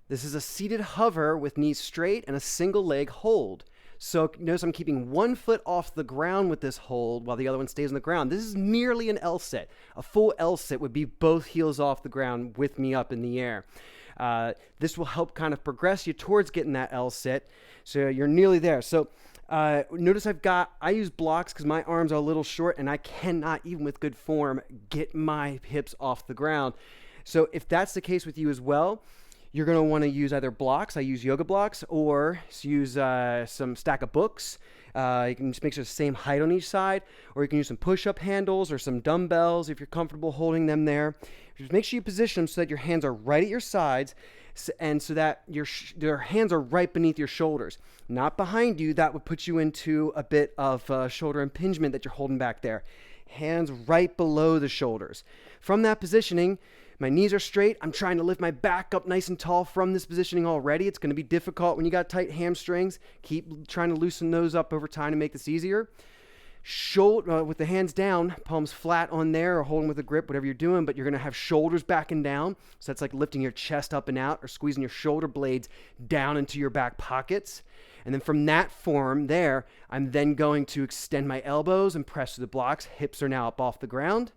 This is a seated hover with knees straight and a single leg hold. So notice I'm keeping one foot off the ground with this hold while the other one stays on the ground. This is nearly an L sit. A full L sit would be both heels off the ground with me up in the air. This will help kind of progress you towards getting that L sit. So you're nearly there. So notice I use blocks because my arms are a little short and I cannot, even with good form, get my hips off the ground. So if that's the case with you as well, you're going to want to use either blocks. I use yoga blocks, or use some stack of books. You can just make sure the same height on each side, or you can use some push-up handles or some dumbbells if you're comfortable holding them there. Just make sure you position them so that your hands are right at your sides, and so that your hands are right beneath your shoulders, not behind you. That would put you into a bit of shoulder impingement that you're holding back there. Hands right below the shoulders. From that positioning, my knees are straight. I'm trying to lift my back up nice and tall from this positioning already. It's going to be difficult when you got tight hamstrings. Keep trying to loosen those up over time to make this easier. With the hands down, palms flat on there, or holding with a grip, whatever you're doing, but you're going to have shoulders back and down. So that's like lifting your chest up and out, or squeezing your shoulder blades down into your back pockets. And then from that form there, I'm then going to extend my elbows and press to the blocks. Hips are now up off the ground.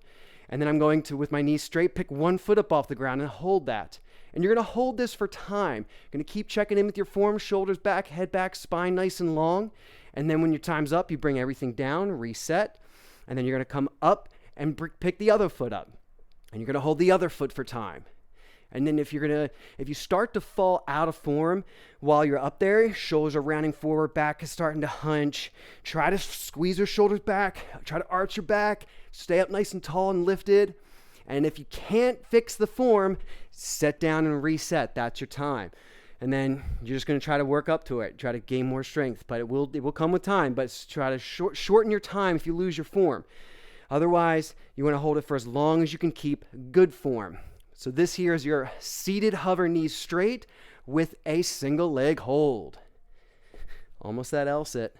And then I'm going to, with my knees straight, pick one foot up off the ground and hold that. And you're going to hold this for time. You're going to keep checking in with your form, shoulders back, head back, spine nice and long. And then when your time's up, you bring everything down, reset. And then you're going to come up and pick the other foot up. And you're going to hold the other foot for time. And then if you start to fall out of form while you're up there, shoulders are rounding forward, back is starting to hunch. Try to squeeze your shoulders back. Try to arch your back. Stay up nice and tall and lifted. And if you can't fix the form, sit down and reset. That's your time. And then you're just going to try to work up to it. Try to gain more strength. But it will come with time. But try to shorten your time if you lose your form. Otherwise, you want to hold it for as long as you can keep good form. So this here is your seated hover, knees straight with a single leg hold. Almost that L sit.